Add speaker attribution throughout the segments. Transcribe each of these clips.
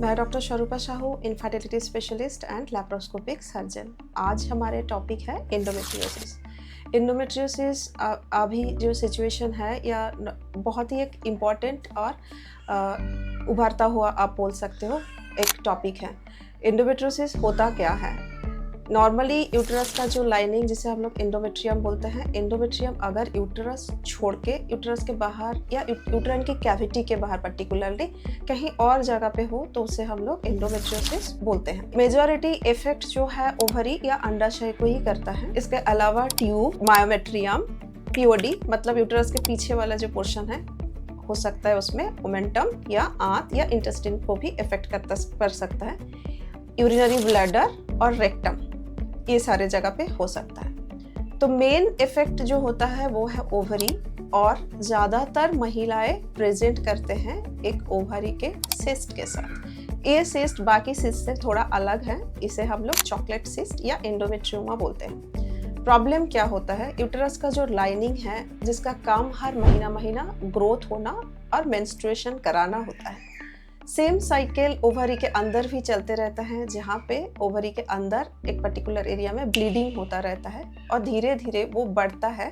Speaker 1: मैं doctor Swarupa Sahu, infertility specialist and laparoscopic surgeon. आज हमारे टॉपिक है एंडोमेट्रियोसिस। एंडोमेट्रियोसिस अभी जो सिचुएशन है या बहुत ही एक इम्पॉर्टेंट और उभरता हुआ आप बोल सकते हो एक टॉपिक है। एंडोमेट्रियोसिस होता क्या है? नॉर्मली यूटरस का जो लाइनिंग जिसे हम लोग एंडोमेट्रियम बोलते हैं, एंडोमेट्रियम अगर यूटरस छोड़ के यूटरस के बाहर या यूट्राइन की कैविटी के बाहर पर्टिकुलरली कहीं और जगह पे हो तो उसे हम लोग एंडोमेट्रियोसिस बोलते हैं। मेजॉरिटी इफेक्ट जो है ओवरी या अंडाशय को ही करता है। इसके अलावा ट्यूब, मायोमेट्रियम, पीओडी मतलब यूटरस के पीछे वाला जो पोर्शन है हो सकता है उसमें ओमेंटम या आंत या इंटेस्टाइन को भी इफेक्ट कर सकता है। यूरिनरी ब्लैडर और रेक्टम ये सारे जगह पे हो सकता है। तो मेन इफेक्ट जो होता है वो है ओवरी, और ज़्यादातर महिलाएं प्रेजेंट करते हैं एक ओवरी के सिस्ट के साथ। ये सिस्ट बाकी सिस्ट से थोड़ा अलग है, इसे हम लोग चॉकलेट सिस्ट या एंडोमेट्रियोमा बोलते हैं। प्रॉब्लम क्या होता है? यूटरस का जो लाइनिंग है जिसका काम हर महीना ग्रोथ होना और मेंस्ट्रुएशन कराना होता है, सेम साइकिल ओवरी के अंदर भी चलते रहता है, जहाँ पे ओवरी के अंदर एक पर्टिकुलर एरिया में ब्लीडिंग होता रहता है और धीरे धीरे वो बढ़ता है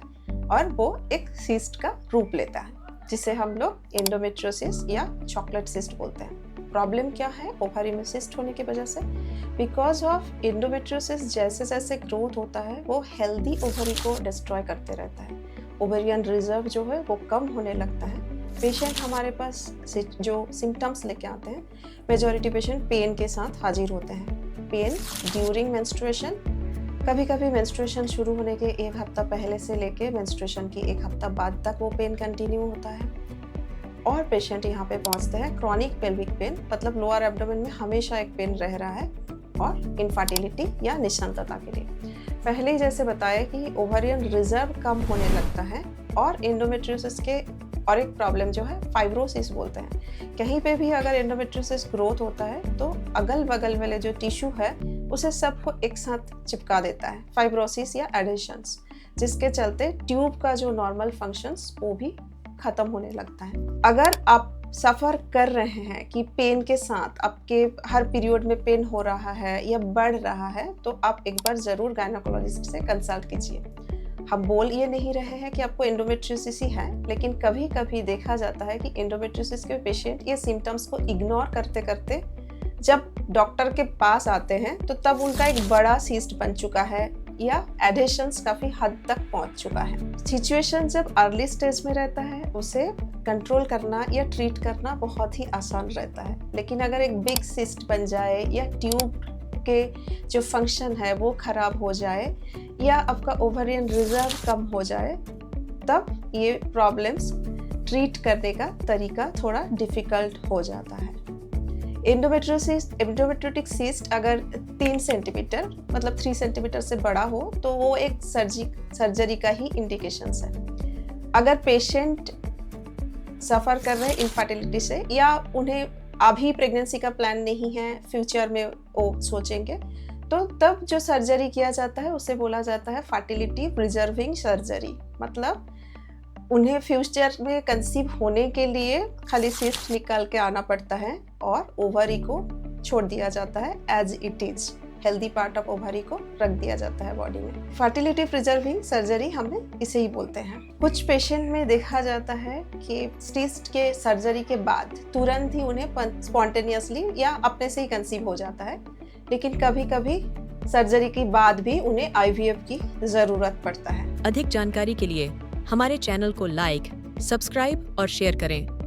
Speaker 1: और वो एक सिस्ट का रूप लेता है, जिसे हम लोग एंडोमेट्रियोसिस या चॉकलेट सिस्ट बोलते हैं। प्रॉब्लम क्या है ओवरी में सिस्ट होने की वजह से? बिकॉज ऑफ एंडोमेट्रियोसिस जैसे जैसे ग्रोथ होता है वो हेल्दी ओवरी को डिस्ट्रॉय करते रहता है। ओवेरियन रिजर्व जो है वो कम होने लगता है। पेशेंट हमारे पास जो सिम्टम्स लेके आते हैं, मेजॉरिटी पेशेंट पेन के साथ हाजिर होते हैं। पेन ड्यूरिंग मेंस्ट्रुएशन, कभी कभी मेंस्ट्रुएशन शुरू होने के एक हफ्ता पहले से लेके मेंस्ट्रुएशन की एक हफ्ता बाद तक वो पेन कंटिन्यू होता है। और पेशेंट यहाँ पे पहुँचते हैं क्रॉनिक पेल्विक पेन, मतलब लोअर एब्डोमेन में हमेशा एक पेन रह रहा है, और इनफर्टिलिटी या निःसंतानता के लिए। पहले ही जैसे बताया कि ओवरियन रिजर्व कम होने लगता है, और एंडोमेट्रियोसिस के और एक प्रॉब्लम जो है फाइब्रोसिस बोलते हैं। कहीं पे भी अगर एंडोमेट्रियोसिस ग्रोथ होता है तो अगल बगल वाले जो टिश्यू है उसे सबको एक साथ चिपका देता है, फाइब्रोसिस या एडिशंस, जिसके चलते ट्यूब का जो नॉर्मल फंक्शंस वो भी खत्म होने लगता है। अगर आप सफ़र कर रहे हैं कि पेन के साथ आपके हर पीरियड में पेन हो रहा है या बढ़ रहा है, तो आप एक बार ज़रूर गायनेकोलॉजिस्ट से कंसल्ट कीजिए। हम बोल ये नहीं रहे हैं कि आपको एंडोमेट्रियोसिस ही है, लेकिन कभी कभी देखा जाता है कि एंडोमेट्रियोसिस के पेशेंट ये सिम्टम्स को इग्नोर करते करते जब डॉक्टर के पास आते हैं तो तब उनका एक बड़ा सिस्ट बन चुका है या एडिशंस काफ़ी हद तक पहुंच चुका है। सिचुएशन जब अर्ली स्टेज में रहता है उसे कंट्रोल करना या ट्रीट करना बहुत ही आसान रहता है, लेकिन अगर एक बिग सिस्ट बन जाए या ट्यूब के जो फंक्शन है वो खराब हो जाए या आपका ओवरियन रिजर्व कम हो जाए, तब ये प्रॉब्लम्स ट्रीट करने का तरीका थोड़ा डिफिकल्ट हो जाता है। एंडोमेट्रियोटिक सिस्ट अगर 3 सेंटीमीटर मतलब 3 सेंटीमीटर से बड़ा हो तो वो एक सर्जरी का ही इंडिकेशंस है। अगर पेशेंट सफ़र कर रहे हैं इनफर्टिलिटी से या उन्हें अभी प्रेगनेंसी का प्लान नहीं है, फ्यूचर में वो सोचेंगे, तो तब जो सर्जरी किया जाता है उसे बोला जाता है फर्टिलिटी प्रिजर्विंग सर्जरी। मतलब उन्हें फ्यूचर में कंसीव होने के लिए खाली सिस्ट निकाल के आना पड़ता है और ओवरी को छोड़ दिया जाता है as it is, healthy part of ovary को रख दिया जाता है बॉडी में। फर्टिलिटी प्रिजर्विंग सर्जरी हमें इसे ही बोलते हैं। कुछ पेशेंट में देखा जाता है कि सिस्ट के सर्जरी के बाद तुरंत ही उन्हें स्पॉन्टेनियसली या अपने से ही कंसीव हो जाता है, लेकिन कभी कभी सर्जरी के बाद भी उन्हें आईवीएफ की जरूरत पड़ता है।
Speaker 2: अधिक जानकारी के लिए हमारे चैनल को लाइक, सब्सक्राइब और शेयर करें।